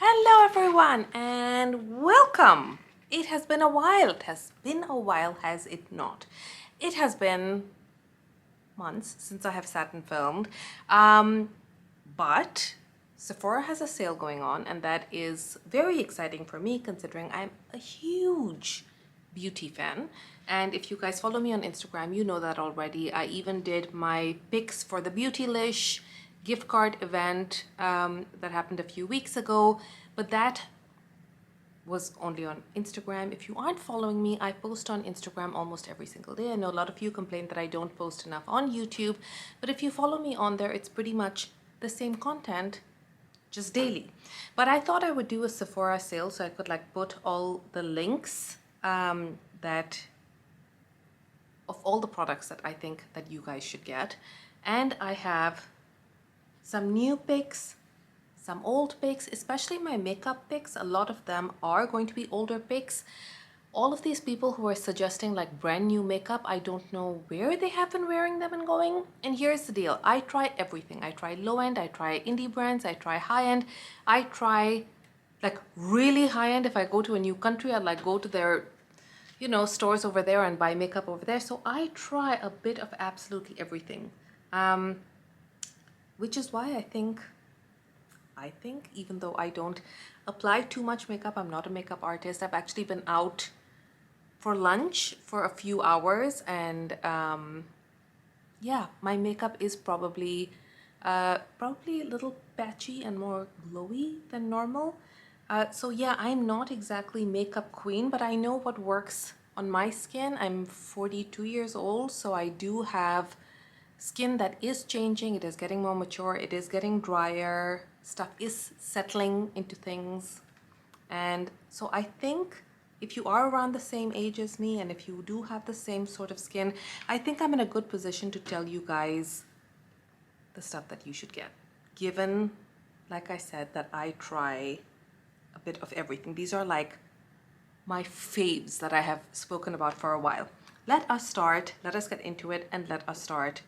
Hello everyone and welcome. It has been a while. It has been a while, has it not? It has been months since I have sat and filmed. But Sephora has a sale going on, and that is very exciting for me considering I'm a huge beauty fan. And if you guys follow me on Instagram, you know that already. I even did my picks for the Beautylish gift card event that happened a few weeks ago, but that was only on Instagram. If you aren't following me, I post on Instagram almost every single day. I know a lot of you complain that I don't post enough on YouTube, but if you follow me on there, it's pretty much the same content, just daily. But I thought I would do a Sephora sale so I could like put all the links that of all the products that I think that you guys should get. And I have some new picks, some old picks, especially my makeup picks. A lot of them are going to be older picks. All of these people who are suggesting like brand new makeup, I don't know where they have been wearing them and going. And here's the deal. I try everything. I try low end, I try indie brands, I try high end, I try like really high end. If I go to a new country, I'd like go to their stores over there and buy makeup over there. So I try a bit of absolutely everything, which is why I think even though I don't apply too much makeup, I'm not a makeup artist. I've actually been out for lunch for a few hours, and yeah, my makeup is probably a little patchy and more glowy than normal. So yeah, I'm not exactly makeup queen, but I know what works on my skin. I'm 42 years old, so I do have skin that is changing. It is getting more mature. It is getting drier. Stuff is settling into things. And so I think if you are around the same age as me and if you do have the same sort of skin, I think I'm in a good position to tell you guys the stuff that you should get. Given, like I said, that I try a bit of everything. These are like my faves that I have spoken about for a while. Let us get into it, and let us start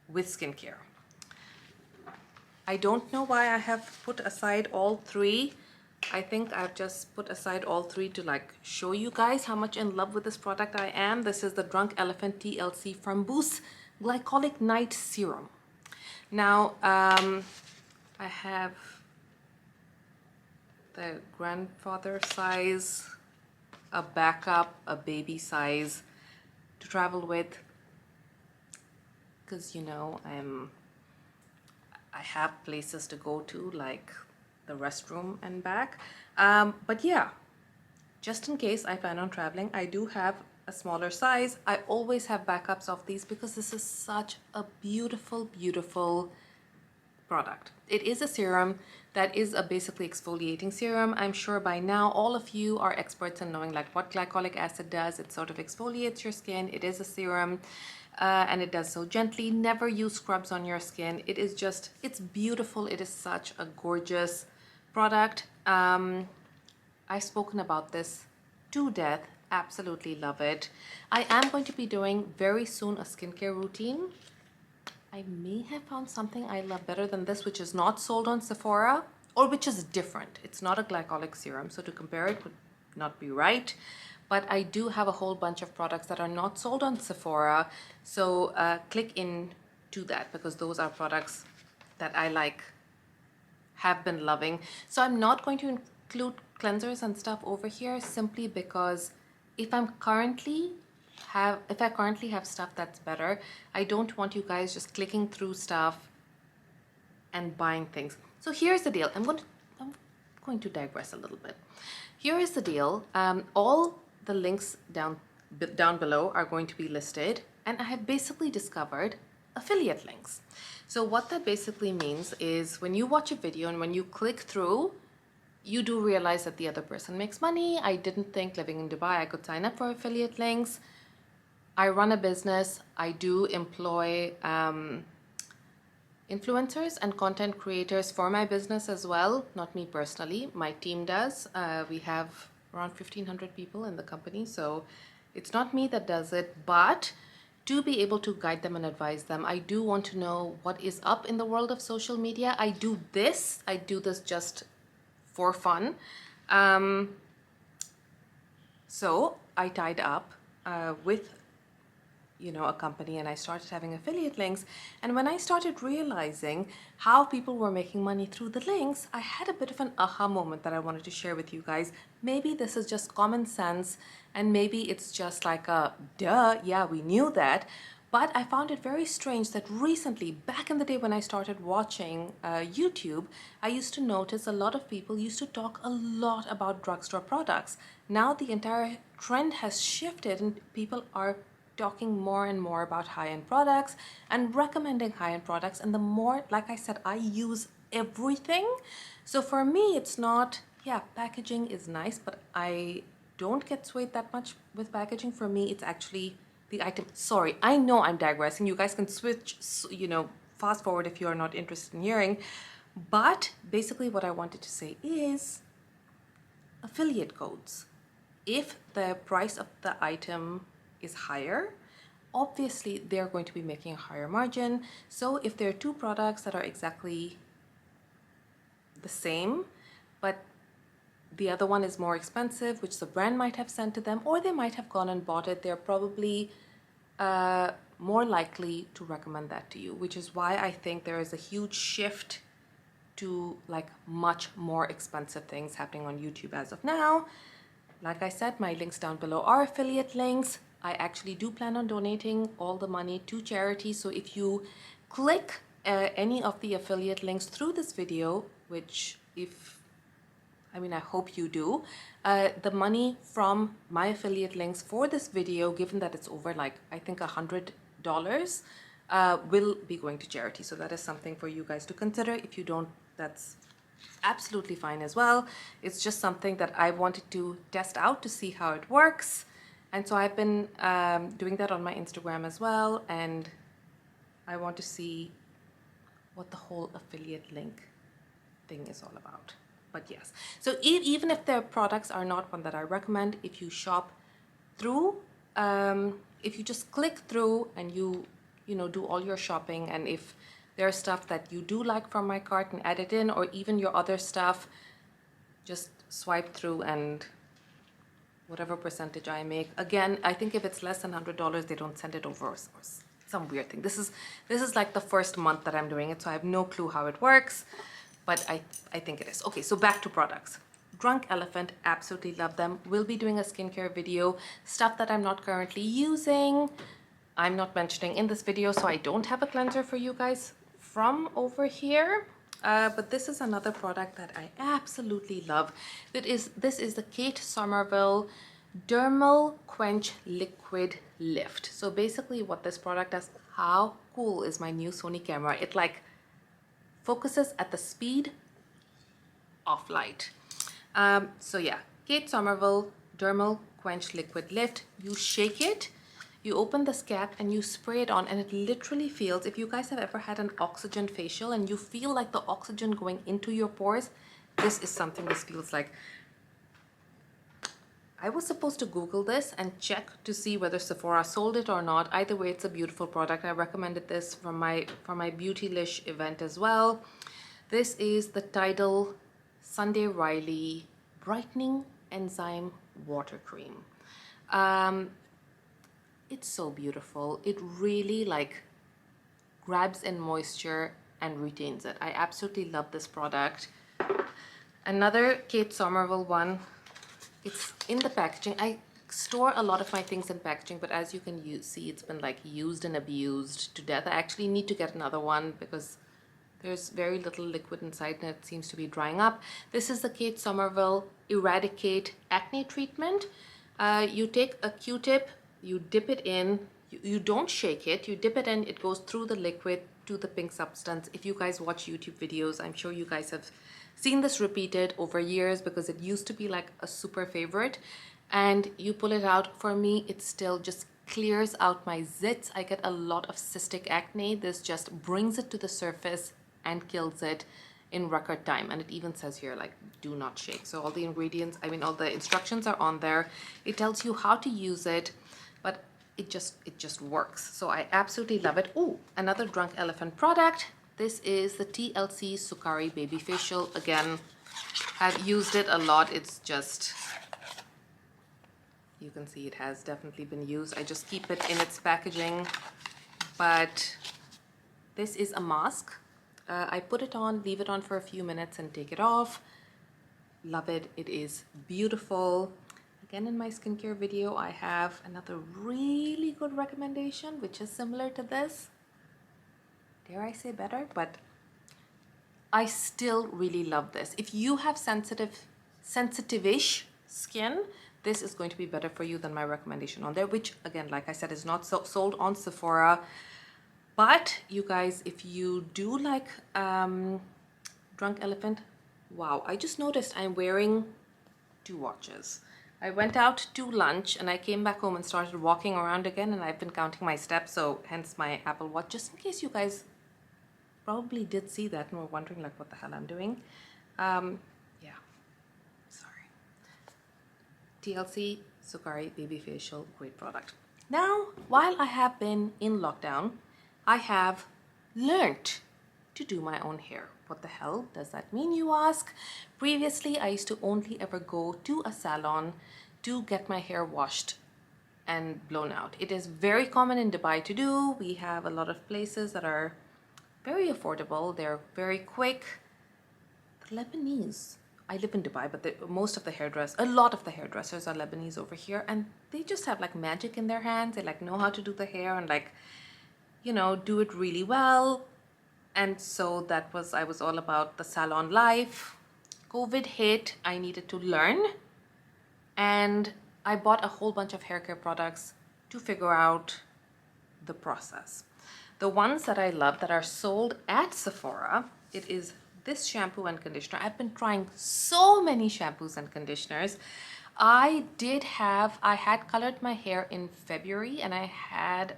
with skincare. I don't know why I have put aside all three. I think I've just put aside all three to like show you guys how much in love with this product I am. This is the Drunk Elephant TLC from Boost Glycolic Night Serum. Now, I have the grandfather size, a backup, a baby size to travel with, because I have places to go to like the restroom and back. But yeah, just in case I plan on traveling, I do have a smaller size. I always have backups of these because this is such a beautiful, beautiful product. It is a serum that is a basically exfoliating serum. I'm sure by now all of you are experts in knowing like what glycolic acid does. It sort of exfoliates your skin. It is a serum, and it does so gently. Never use scrubs on your skin. It is just, it's beautiful. It is such a gorgeous product. I've spoken about this to death. Absolutely love it. I am going to be doing very soon a skincare routine. I may have found something I love better than this, which is not sold on Sephora, or which is different. It's not a glycolic serum, so to compare it would not be right. But I do have a whole bunch of products that are not sold on Sephora, so click into that because those are products that I have been loving. So I'm not going to include cleansers and stuff over here simply because if I currently have stuff that's better, I don't want you guys just clicking through stuff and buying things. So here's the deal. I'm going to digress a little bit. Here is the deal. All the links down below are going to be listed, and I have basically discovered affiliate links. So what that basically means is when you watch a video and when you click through, you do realize that the other person makes money. I didn't think living in Dubai I could sign up for affiliate links. I run a business. I do employ influencers and content creators for my business as well. Not me personally, my team does. We have around 1,500 people in the company, so it's not me that does it, but to be able to guide them and advise them, I do want to know what is up in the world of social media. I do this just for fun. So I tied up with a company, and I started having affiliate links. And when I started realizing how people were making money through the links, I had a bit of an aha moment that I wanted to share with you guys. Maybe this is just common sense, and maybe it's just like a duh, yeah, we knew that. But I found it very strange that recently, back in the day when I started watching YouTube, I used to notice a lot of people used to talk a lot about drugstore products. Now the entire trend has shifted, and people are talking more and more about high-end products and recommending high-end products. And the more, like I said, I use everything. So for me, it's not, yeah, packaging is nice, but I don't get swayed that much with packaging. For me, it's actually the item. Sorry, I know I'm digressing. You guys can switch, fast forward if you are not interested in hearing. But basically what I wanted to say is affiliate codes. If the price of the item is higher, obviously they're going to be making a higher margin. So if there are two products that are exactly the same, but the other one is more expensive, which the brand might have sent to them, or they might have gone and bought it, they're probably more likely to recommend that to you, which is why I think there is a huge shift to like much more expensive things happening on YouTube as of now. Like I said, my links down below are affiliate links. I actually do plan on donating all the money to charity. So if you click any of the affiliate links through this video, which I hope you do, the money from my affiliate links for this video, given that it's over like, I think $100, will be going to charity. So that is something for you guys to consider. If you don't, that's absolutely fine as well. It's just something that I wanted to test out to see how it works. And so I've been doing that on my Instagram as well. And I want to see what the whole affiliate link thing is all about. But yes, so even if their products are not one that I recommend, if you shop through, if you just click through and you do all your shopping, and if there's stuff that you do like from my cart and add it in, or even your other stuff, just swipe through and whatever percentage I make. Again, I think if it's less than $100, they don't send it over, or some weird thing. This is like the first month that I'm doing it, so I have no clue how it works. But I think it is. Okay, so back to products. Drunk Elephant, absolutely love them. We'll be doing a skincare video. Stuff that I'm not currently using, I'm not mentioning in this video, so I don't have a cleanser for you guys from over here. But this is another product that I absolutely love. This is the Kate Somerville Dermal Quench Liquid Lift. So basically what this product does, how cool is my new Sony camera? It like focuses at the speed of light. So yeah, Kate Somerville Dermal Quench Liquid Lift. You shake it, you open this cap and you spray it on, and it literally feels, if you guys have ever had an oxygen facial and you feel like the oxygen going into your pores, this is something this feels like. I was supposed to Google this and check to see whether Sephora sold it or not. Either way, it's a beautiful product. I recommended this for my Beautylish event as well. This is the Tidal Sunday Riley Brightening Enzyme Water Cream. It's so beautiful. It really like grabs in moisture and retains it. I absolutely love this product. Another Kate Somerville one. It's in the packaging. I store a lot of my things in packaging, but as you can see, it's been like used and abused to death. I actually need to get another one because there's very little liquid inside and it seems to be drying up. This is the Kate Somerville Eradicate Acne Treatment. You take a Q-tip, you dip it in, you don't shake it, you dip it in, it goes through the liquid to the pink substance. If you guys watch YouTube videos, I'm sure you guys have seen this repeated over years because it used to be like a super favorite. And you pull it out. For me, it still just clears out my zits. I get a lot of cystic acne. This just brings it to the surface and kills it in record time. And it even says here like do not shake. So all the ingredients, all the instructions are on there. It tells you how to use it, but it just works. So I absolutely love it. Oh, another Drunk Elephant product. This is the TLC Sukari Baby Facial. Again, I've used it a lot. It's just, you can see it has definitely been used. I just keep it in its packaging. But this is a mask. I put it on, leave it on for a few minutes and take it off. Love it. It is beautiful. Again, in my skincare video, I have another really good recommendation, which is similar to this. Dare I say better? But I still really love this. If you have sensitive-ish skin, this is going to be better for you than my recommendation on there, which again, like I said, is not sold on Sephora. But you guys, if you do like Drunk Elephant, wow, I just noticed I'm wearing 2 watches. I went out to lunch and I came back home and started walking around again, and I've been counting my steps, so hence my Apple Watch, just in case you guys probably did see that and were wondering like what the hell I'm doing. Yeah, sorry. TLC Sukari Baby Facial, great product. Now, while I have been in lockdown, I have learned to do my own hair. What the hell does that mean, you ask? Previously, I used to only ever go to a salon to get my hair washed and blown out. It is very common in Dubai to do. We have a lot of places that are very affordable. They're very quick. The Lebanese, I live in Dubai, but a lot of the hairdressers are Lebanese over here, and they just have like magic in their hands. They like know how to do the hair and like, you know, do it really well. And so I was all about the salon life. COVID hit, I needed to learn, and I bought a whole bunch of hair care products to figure out the process. The ones that I love that are sold at Sephora, it is this shampoo and conditioner. I've been trying so many shampoos and conditioners. I had colored my hair in February, and I had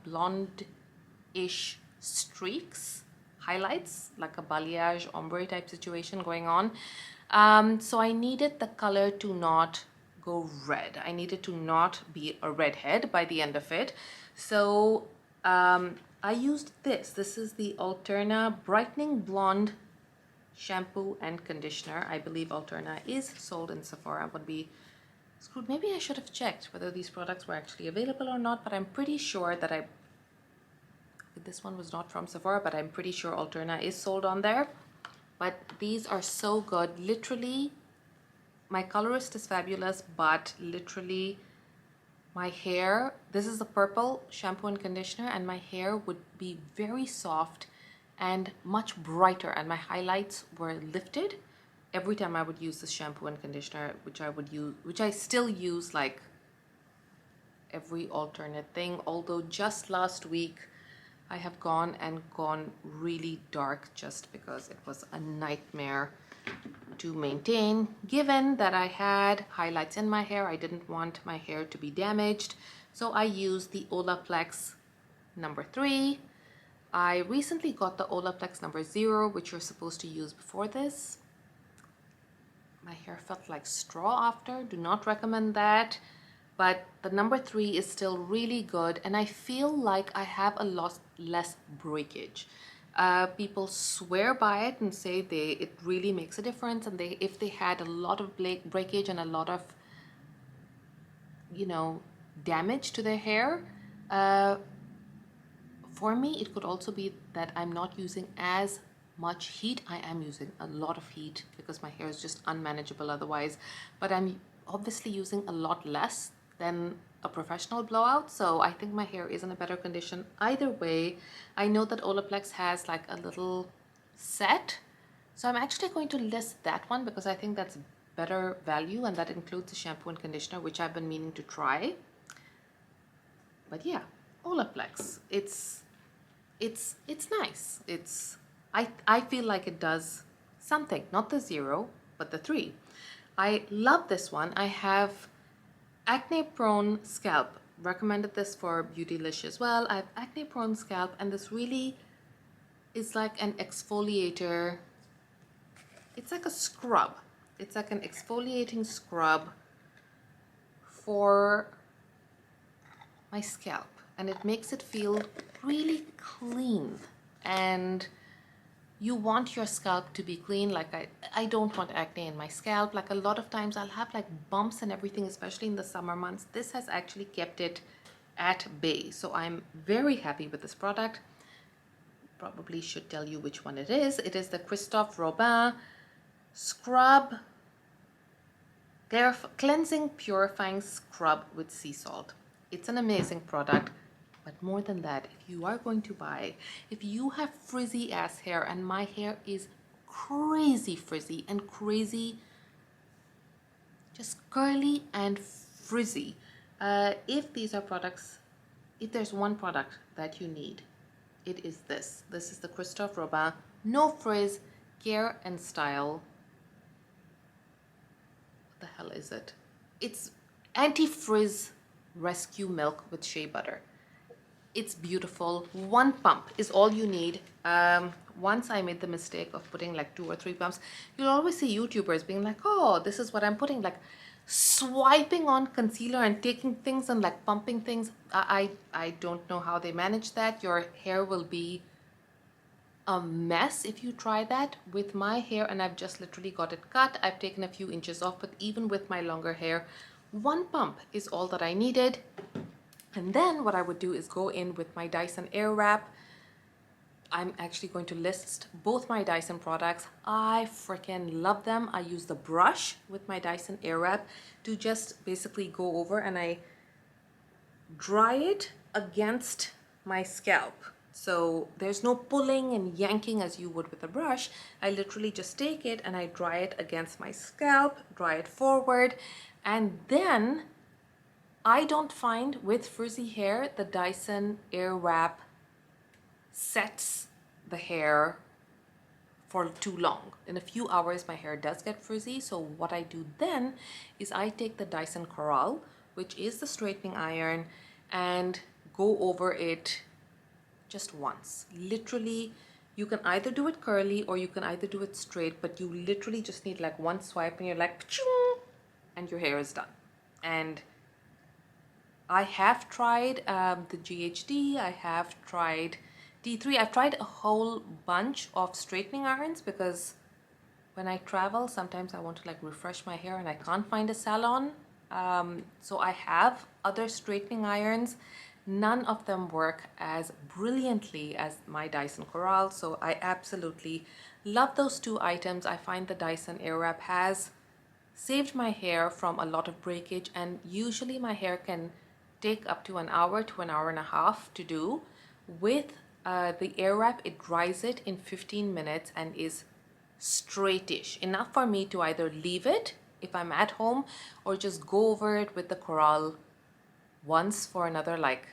blonde-ish streaks, highlights, like a balayage ombre type situation going on. So I needed the color to not go red. I needed to not be a redhead by the end of it. So I used this. This is the Alterna Brightening Blonde shampoo and conditioner. I believe Alterna is sold in Sephora. I would be screwed. Maybe I should have checked whether these products were actually available or not, but I'm pretty sure that this one was not from Sephora, but I'm pretty sure Alterna is sold on there. But these are so good. Literally, my colorist is fabulous, but literally my hair, this is the purple shampoo and conditioner, and my hair would be very soft and much brighter, and my highlights were lifted every time I would use this shampoo and conditioner, which I still use like every alternate thing. Although just last week I have gone really dark just because it was a nightmare to maintain. Given that I had highlights in my hair, I didn't want my hair to be damaged, so I used the Olaplex number 3. I recently got the Olaplex number 0, which you're supposed to use before this. My hair felt like straw after. Do not recommend that. But the number 3 is still really good, and I feel like I have a lot less breakage. People swear by it and say it really makes a difference, and if they had a lot of breakage and a lot of, you know, damage to their hair, for me it could also be that I'm not using as much heat. I am using a lot of heat because my hair is just unmanageable otherwise, but I'm obviously using a lot less than a professional blowout, so I think my hair is in a better condition. Either way, I know that Olaplex has like a little set, so I'm actually going to list that one because I think that's better value, and that includes the shampoo and conditioner, which I've been meaning to try. But yeah, Olaplex, it's nice. I feel like it does something, not the 0, but the 3. I love this one. I have acne prone scalp. Recommended this for Beautylish as well. I have acne prone scalp, and this really is like an exfoliator. It's like a scrub. It's like an exfoliating scrub for my scalp, and it makes it feel really clean. And you want your scalp to be clean. Like I don't want acne in my scalp. Like a lot of times I'll have like bumps and everything, especially in the summer months. This has actually kept it at bay. So I'm very happy with this product. Probably should tell you which one it is. It is the Christophe Robin Scrub Cleansing Purifying Scrub with Sea Salt. It's an amazing product. But more than that, if you are going to buy, if you have frizzy ass hair, and my hair is crazy frizzy and crazy, just curly and frizzy, if these are products, if there's one product that you need, it is this. This is the Christophe Robin No Frizz Care and Style. What the hell is it? It's anti-frizz rescue milk with shea butter. It's beautiful. One pump is all you need. Once I made the mistake of putting like 2 or 3 pumps. You'll always see YouTubers being like, oh, this is what I'm putting, like swiping on concealer and taking things and like pumping things. I don't know how they manage that. Your hair will be a mess if you try that. With my hair, and I've just literally got it cut, I've taken a few inches off, but even with my longer hair, one pump is all that I needed. And then what I would do is go in with my Dyson Airwrap. I'm actually going to list both my Dyson products. I freaking love them. I use the brush with my Dyson Airwrap to just basically go over and I dry it against my scalp. So there's no pulling and yanking as you would with a brush. I literally just take it and I dry it against my scalp, dry it forward, and then I don't find with frizzy hair, the Dyson Airwrap sets the hair for too long. In a few hours, my hair does get frizzy. So what I do then is I take the Dyson Coral, which is the straightening iron, and go over it just once. Literally, you can either do it curly or you can either do it straight, but you literally just need like one swipe and you're like, and your hair is done. And I have tried the GHD, I have tried T3, I've tried a whole bunch of straightening irons because when I travel, sometimes I want to like refresh my hair and I can't find a salon. So I have other straightening irons. None of them work as brilliantly as my Dyson Coral. So I absolutely love those 2 items. I find the Dyson Airwrap has saved my hair from a lot of breakage, and usually my hair can take up to an hour to an hour and a half to do. With the Airwrap, it dries it in 15 minutes and is straightish, enough for me to either leave it if I'm at home or just go over it with the Coral once for another like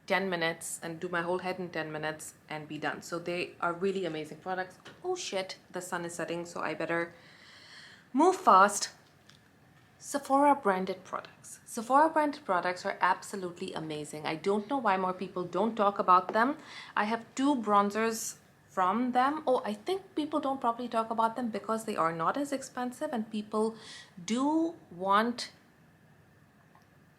10 minutes and do my whole head in 10 minutes and be done. So they are really amazing products. Oh shit, the sun is setting, so I better move fast. Sephora branded products. Sephora branded products are absolutely amazing. I don't know why more people don't talk about them. I have 2 bronzers from them. Oh, I think people don't probably talk about them because they are not as expensive and people do want,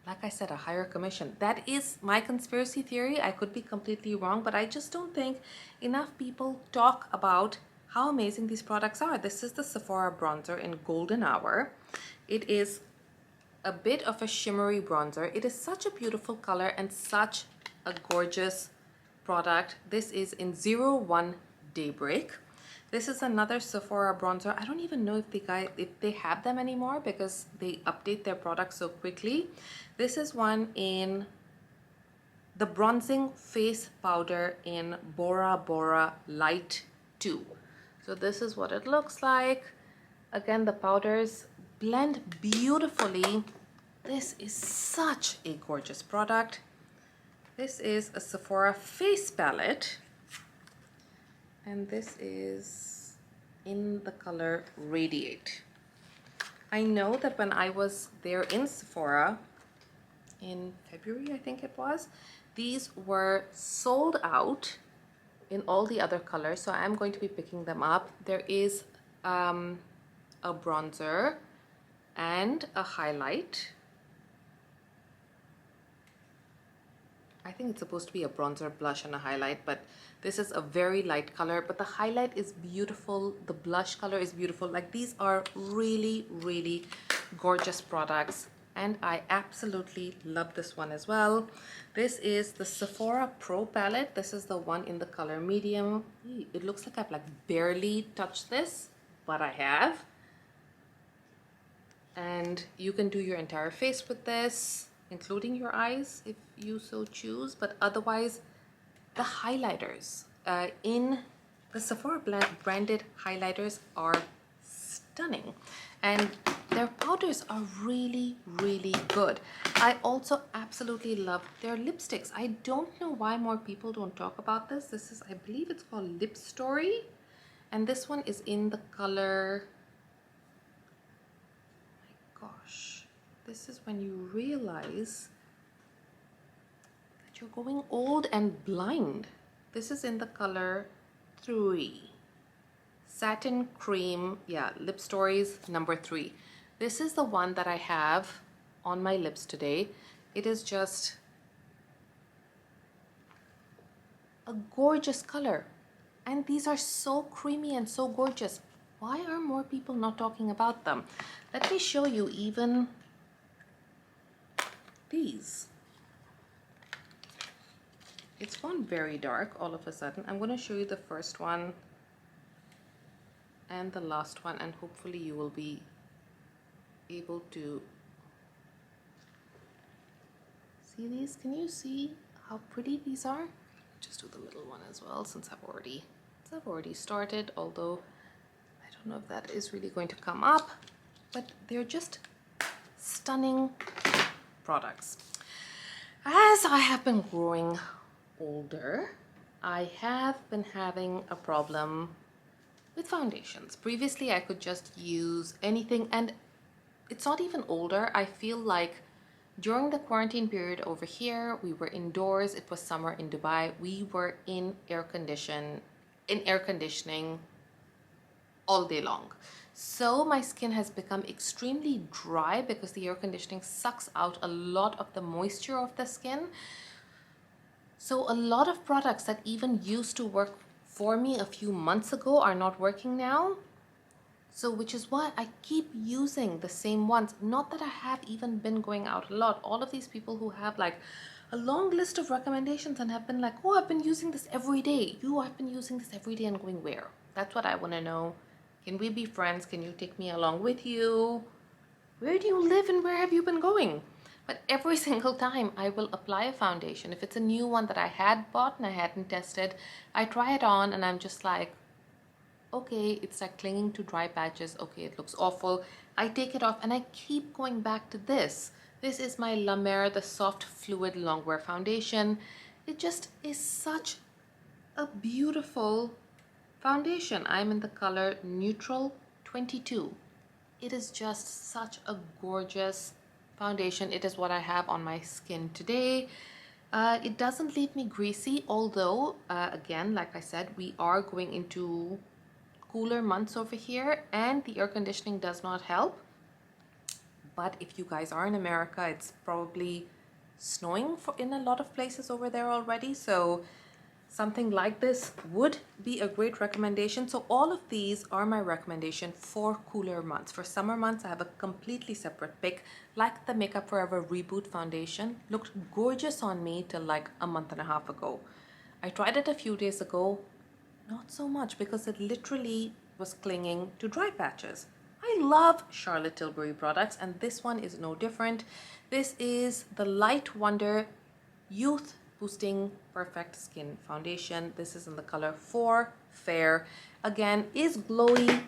like I said, a higher commission. That is my conspiracy theory. I could be completely wrong, but I just don't think enough people talk about how amazing these products are. This is the Sephora bronzer in Golden Hour. It is a bit of a shimmery bronzer. It is such a beautiful color and such a gorgeous product. This is in 01 Daybreak. This is another Sephora bronzer. I don't even know if they have them anymore because they update their products so quickly. This is one in the bronzing face powder in Bora Bora Light 2. So this is what it looks like. Again, the powders blend beautifully. This is such a gorgeous product. This is a Sephora face palette, and this is in the color Radiate. I know that when I was there in Sephora in February, I think it was, these were sold out in all the other colors, so I'm going to be picking them up. There is a bronzer and a highlight. I think it's supposed to be a bronzer, blush, and a highlight, but this is a very light color, but the highlight is beautiful. The blush color is beautiful. Like, these are really, really gorgeous products, and I absolutely love this one as well. This is the Sephora Pro palette. This is the one in the color medium. It looks like I've like barely touched this, but I have. And you can do your entire face with this, including your eyes if you so choose, but otherwise the highlighters in the Sephora branded highlighters are stunning, and their powders are really, really good. I also absolutely love their lipsticks. I don't know why more people don't talk about this. This is, I believe it's called Lip Story, and this one is in the color, gosh, this is when you realize that you're going old and blind. This is in the color 3. Satin Cream, yeah, Lip Stories number 3. This is the one that I have on my lips today. It is just a gorgeous color. And these are so creamy and so gorgeous. Why are more people not talking about them? Let me show you even these. It's gone very dark all of a sudden. I'm going to show you the first one and the last one, and hopefully you will be able to see these. Can you see how pretty these are? Just do the middle one as well, since I've already started, although I don't know if that is really going to come up, but they're just stunning products. As I have been growing older, I have been having a problem with foundations. Previously, I could just use anything, and it's not even older. I feel like during the quarantine period over here, we were indoors. It was summer in Dubai. We were in air conditioning all day long. So my skin has become extremely dry because the air conditioning sucks out a lot of the moisture of the skin. So a lot of products that even used to work for me a few months ago are not working now. So which is why I keep using the same ones. Not that I have even been going out a lot. All of these people who have like a long list of recommendations and have been like, oh, I've been using this every day. I've been using this every day, and going where? That's what I want to know. Can we be friends? Can you take me along with you? Where do you live and where have you been going? But every single time I will apply a foundation, if it's a new one that I had bought and I hadn't tested, I try it on and I'm just like, okay, it's like clinging to dry patches. Okay, it looks awful. I take it off and I keep going back to this. This is my La Mer, the Soft Fluid Longwear Foundation. It just is such a beautiful foundation. I'm in the color Neutral 22. It is just such a gorgeous foundation. It is what I have on my skin today. It doesn't leave me greasy, although again, like I said, we are going into cooler months over here and the air conditioning does not help. But if you guys are in America, it's probably snowing in a lot of places over there already, so something like this would be a great recommendation. So all of these are my recommendation for cooler months. For summer months, I have a completely separate pick, like the Makeup Forever Reboot Foundation. Looked gorgeous on me till like a month and a half ago. I tried it a few days ago, not so much because it literally was clinging to dry patches. I love Charlotte Tilbury products, and this one is no different. This is the Light Wonder Youth Boosting Perfect Skin Foundation. This is in the color 4 Fair. Again, is glowy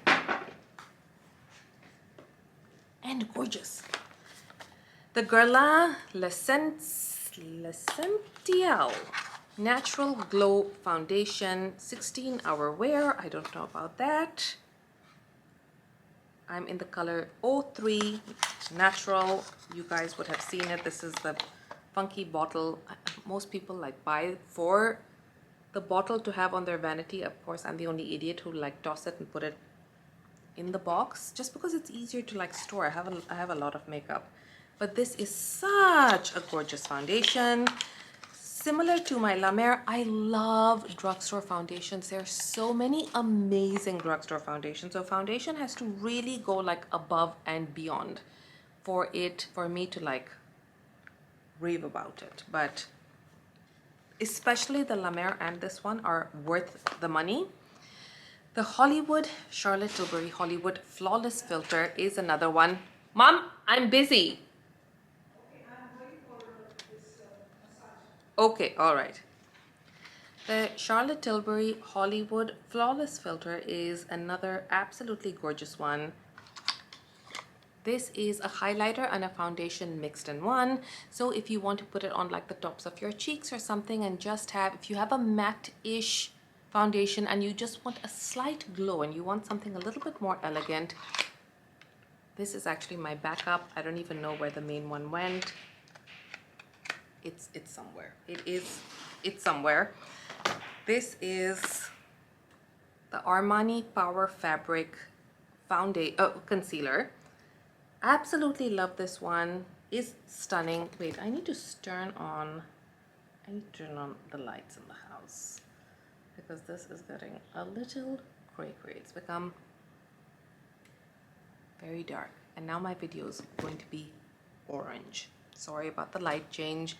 and gorgeous. The Guerlain L'Essentiel Natural Glow Foundation, 16-hour wear. I don't know about that. I'm in the color 03 Natural. You guys would have seen it. This is the funky bottle. Most people like buy for the bottle to have on their vanity. Of course, I'm the only idiot who like toss it and put it in the box just because it's easier to like store. I have a lot of makeup, but this is such a gorgeous foundation. similar to my La Mer, I love drugstore foundations. There are so many amazing drugstore foundations. So foundation has to really go like above and beyond for me to like rave about it. But especially the La Mer and this one are worth the money. The Charlotte Tilbury Hollywood Flawless Filter is another one. Mom, I'm busy. Okay, all right. The Charlotte Tilbury Hollywood Flawless Filter is another absolutely gorgeous one. This is a highlighter and a foundation mixed in one. So if you want to put it on like the tops of your cheeks or something and just have, if you have a matte-ish foundation and you just want a slight glow and you want something a little bit more elegant, this is actually my backup. I don't even know where the main one went. It's somewhere. It's somewhere. This is the Armani Power Fabric concealer. Absolutely love this one. Is stunning. Wait, I need to turn on the lights in the house because this is getting a little cray. It's become very dark and now my video is going to be orange. Sorry about the light change,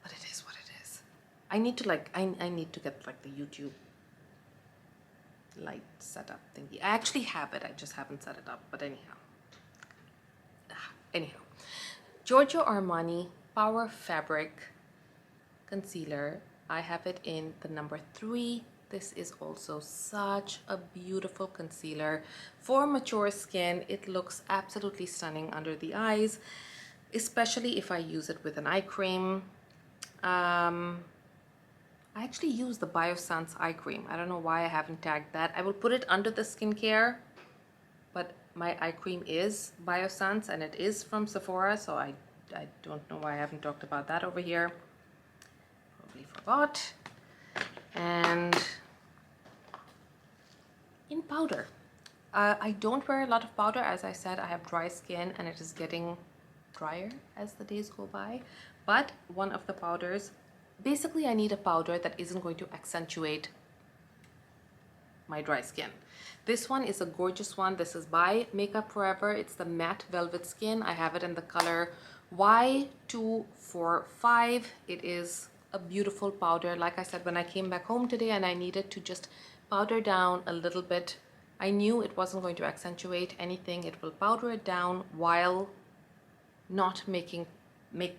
but it is what it is. I need to like I need to get like the YouTube light setup thingy. I actually have it, I just haven't set it up, but anyhow, Giorgio Armani Power Fabric concealer. I have it in the number 3. This is also such a beautiful concealer for mature skin. It looks absolutely stunning under the eyes, especially if I use it with an eye cream. I actually use the Biossance eye cream. I don't know why I haven't tagged that. I will put it under the skincare, but my eye cream is Biossance and it is from Sephora, so I don't know why I haven't talked about that over here. Probably forgot. And in powder, I don't wear a lot of powder. As I said, I have dry skin and it is getting drier as the days go by. But one of the powders, basically I need a powder that isn't going to accentuate my dry skin. This one is a gorgeous one. This is by Makeup Forever. It's the Matte Velvet Skin. I have it in the color Y245. It is a beautiful powder. Like I said, when I came back home today and I needed to just powder down a little bit, I knew it wasn't going to accentuate anything. It will powder it down while not make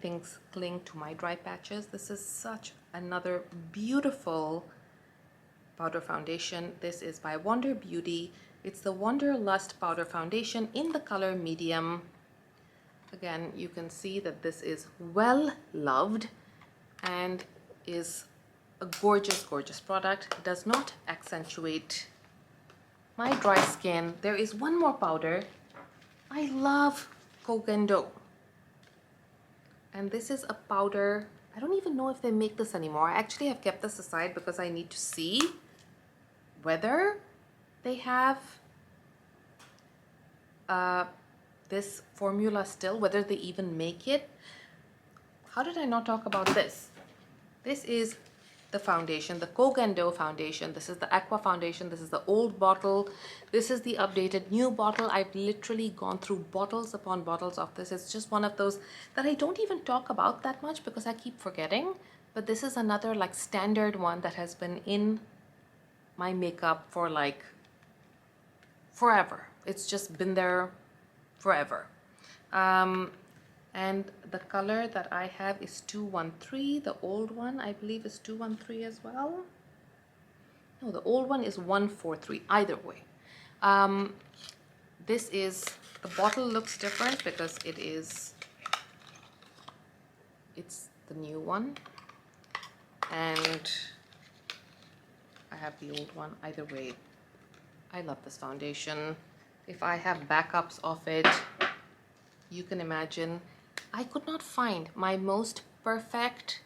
things cling to my dry patches. This is such another beautiful powder foundation. This is by Wonder Beauty. It's the Wanderlust powder foundation in the color medium. Again, you can see that this is well loved and is a gorgeous product. It does not accentuate my dry skin. There is one more powder. I love Kogendo, and this is a powder. I don't even know if they make this anymore. I actually have kept this aside because I need to see whether they have this formula still, whether they even make it. How did I not talk about this? This is the foundation, the Kogendo foundation. This is the Aqua foundation. This is the old bottle. This is the updated new bottle. I've literally gone through bottles upon bottles of this. It's just one of those that I don't even talk about that much because I keep forgetting. But this is another like standard one that has been in my makeup for like forever. It's just been there forever. And the color that I have is 213. The old one I believe is 213 as well. No, the old one is 143. Either way, this is, the bottle looks different because it's the new one, and I have the old one. Either way, I love this foundation. If I have backups of it, you can imagine. I could not find my most perfect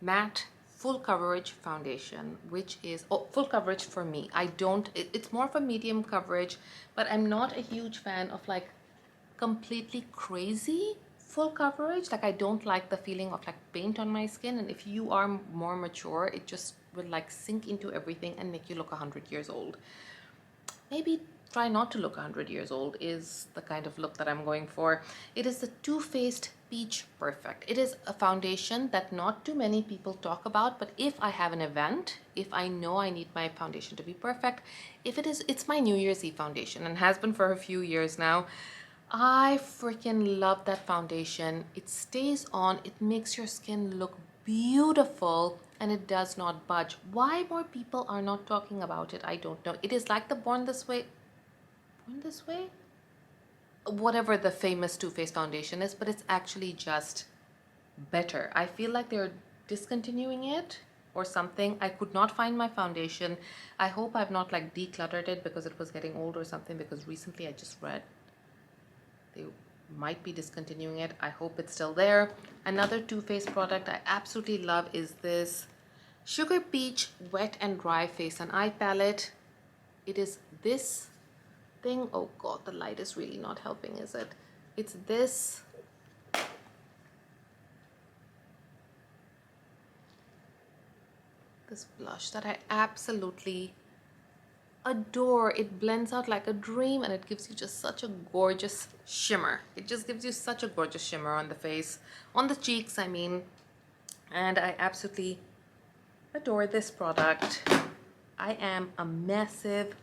matte full coverage foundation, which is full coverage for me. It's more of a medium coverage, but I'm not a huge fan of like completely crazy full coverage. Like, I don't like the feeling of like paint on my skin, and if you are more mature, it just will like sink into everything and make you look 100 years old. Maybe try not to look 100 years old is the kind of look that I'm going for. It is the Too Faced Peach Perfect. It is a foundation that not too many people talk about, but if I have an event, if I know I need my foundation to be perfect, if it is, it's my New Year's Eve foundation and has been for a few years now. I freaking love that foundation. It stays on, it makes your skin look beautiful, and it does not budge. Why more people are not talking about it, I don't know. It is like the Born This Way, whatever the famous Too Faced foundation is, but it's actually just better. I feel like they're discontinuing it or something. I could not find my foundation. I hope I've not like decluttered it because it was getting old or something, because recently I just read they might be discontinuing it. I hope it's still there. Another Too Faced product I absolutely love is this Sugar Peach Wet and Dry Face and Eye Palette. It is this thing. Oh god, the light is really not helping, is it? It's this blush that I absolutely adore. It blends out like a dream, and it gives you just such a gorgeous shimmer. It just gives you such a gorgeous shimmer on the face, on the cheeks, I mean. And I absolutely adore this product. I am a massive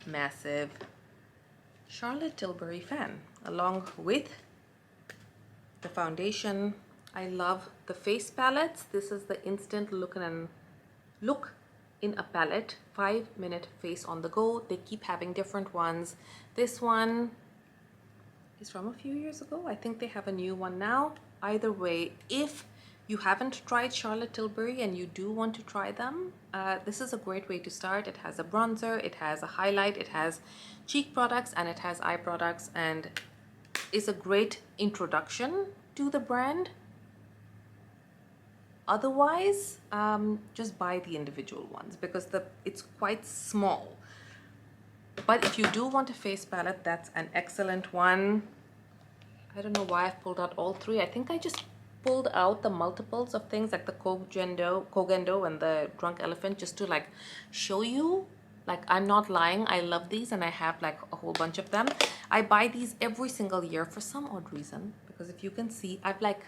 Charlotte Tilbury fan, along with the foundation. I love the face palettes. This is the Instant Look in a Palette 5-minute face on the go. They keep having different ones. This one is from a few years ago. I think they have a new one now. Either way, if you haven't tried Charlotte Tilbury and you do want to try them, this is a great way to start. It has a bronzer, it has a highlight, it has cheek products, and it has eye products, and is a great introduction to the brand. Otherwise, just buy the individual ones because it's quite small. But if you do want a face palette, that's an excellent one. I don't know why I've pulled out all three. I think I just pulled out the multiples of things like the Kogendo and the Drunk Elephant, just to like show you, like, I'm not lying. I love these and I have like a whole bunch of them. I buy these every single year for some odd reason, because if you can see, I've like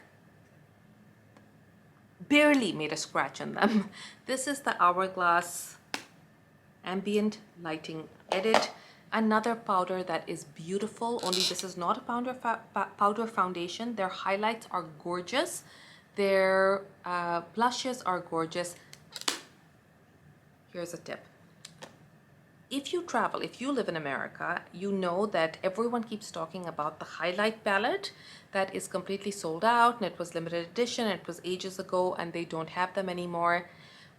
barely made a scratch in them. This is the Hourglass Ambient Lighting Edit. Another powder that is beautiful, only this is not a powder foundation. Their highlights are gorgeous. Their blushes are gorgeous. Here's a tip. If you travel, if you live in America, you know that everyone keeps talking about the highlight palette that is completely sold out, and it was limited edition, it was ages ago, and they don't have them anymore.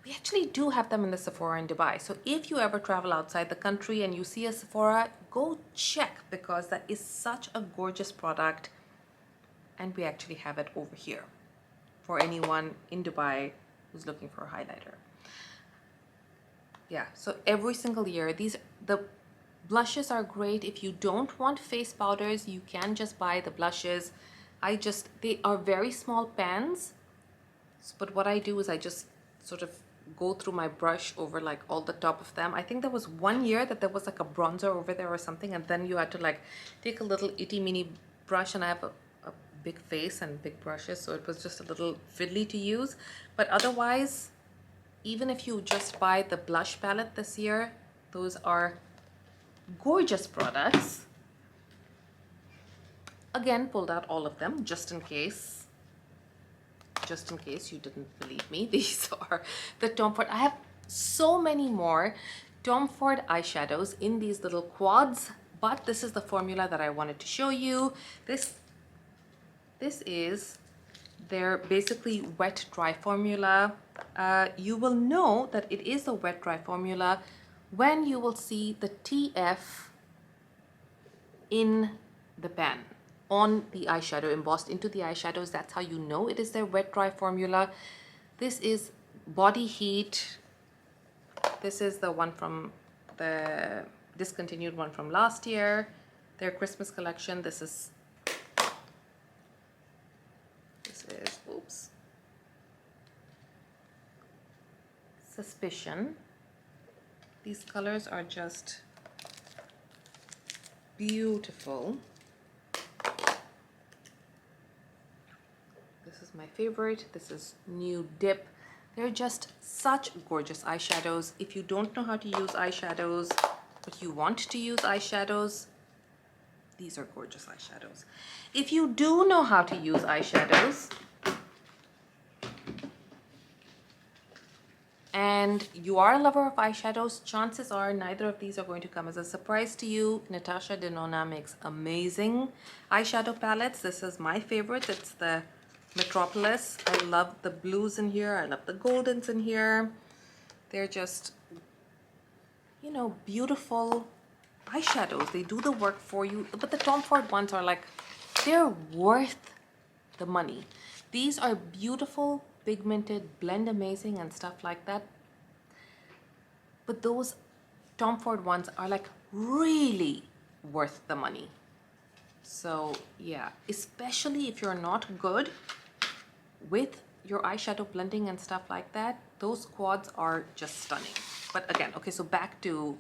We actually do have them in the Sephora in Dubai. So if you ever travel outside the country and you see a Sephora, go check, because that is such a gorgeous product. And we actually have it over here for anyone in Dubai who's looking for a highlighter. Yeah, so every single year, the blushes are great. If you don't want face powders, you can just buy the blushes. They are very small pans, but what I do is I just sort of go through my brush over like all the top of them. I think there was one year that there was like a bronzer over there or something, and then you had to like take a little itty mini brush, and I have a big face and big brushes, so it was just a little fiddly to use. But otherwise, even if you just buy the blush palette this year, those are gorgeous products. Again, pulled out all of them just in case you didn't believe me. These are the Tom Ford. I have so many more Tom Ford eyeshadows in these little quads, but this is the formula that I wanted to show you. This is their basically wet dry formula. You will know that it is a wet dry formula when you will see the TF in the pan on the eyeshadow, embossed into the eyeshadows. That's how you know it is their wet dry formula. This is Body Heat. This is the one from the discontinued one from last year, their Christmas collection. This is This is, oops, Suspicion. These colors are just beautiful. This is my favorite. This is New Dip. They're just such gorgeous eyeshadows. If you don't know how to use eyeshadows, but you want to use eyeshadows, these are gorgeous eyeshadows. If you do know how to use eyeshadows, and you are a lover of eyeshadows, chances are neither of these are going to come as a surprise to you. Natasha Denona makes amazing eyeshadow palettes. This is my favorite. It's the Metropolis. I love the blues in here. I love the goldens in here. They're just, you know, beautiful eyeshadows. They do the work for you. But the Tom Ford ones are like, they're worth the money. These are beautiful, pigmented, blend amazing and stuff like that. But those Tom Ford ones are like really worth the money. So yeah, especially if you're not good with your eyeshadow blending and stuff like that, those quads are just stunning. But again, okay, so back to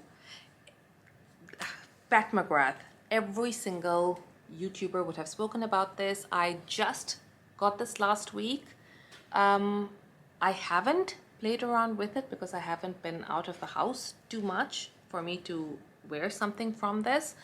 Pat McGrath. Every single YouTuber would have spoken about this. I just got this last week. I haven't played around with it because I haven't been out of the house too much for me to wear something from this.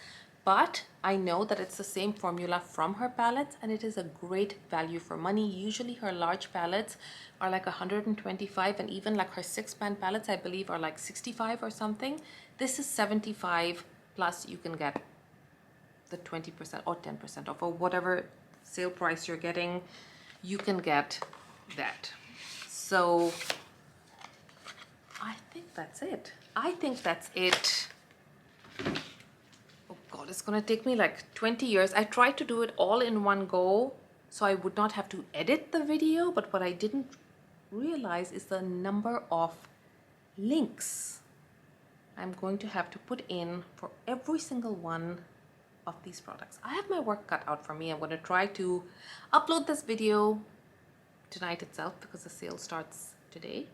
But I know that it's the same formula from her palettes and it is a great value for money. Usually her large palettes are like 125 and even like her 6-pan palettes I believe are like 65 or something. This is 75 plus you can get the 20% or 10% off or whatever sale price you're getting, you can get that. So I think that's it. I think that's it. Oh God, it's gonna take me like 20 years. I tried to do it all in one go so I would not have to edit the video, but what I didn't realize is the number of links I'm going to have to put in for every single one of these products. I have my work cut out for me. I'm going to try to upload this video tonight itself because the sale starts today.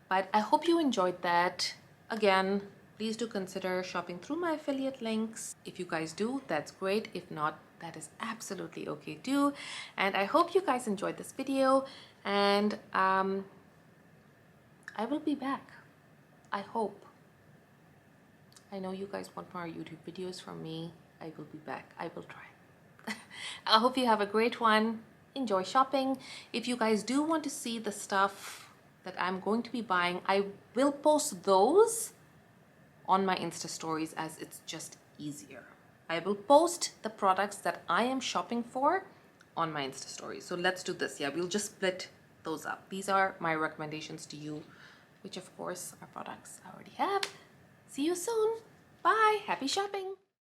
But I hope you enjoyed that. Again, please do consider shopping through my affiliate links. If you guys do, that's great. If not, that is absolutely okay too. And I hope you guys enjoyed this video, and I will be back. I hope. I know you guys want more YouTube videos from me. I will be back. I will try. I hope you have a great one. Enjoy shopping. If you guys do want to see the stuff that I'm going to be buying, I will post those on my Insta stories as it's just easier. I will post the products that I am shopping for on my Insta stories. So let's do this. Yeah, we'll just split those up. These are my recommendations to you, which of course are products I already have. See you soon. Bye. Happy shopping.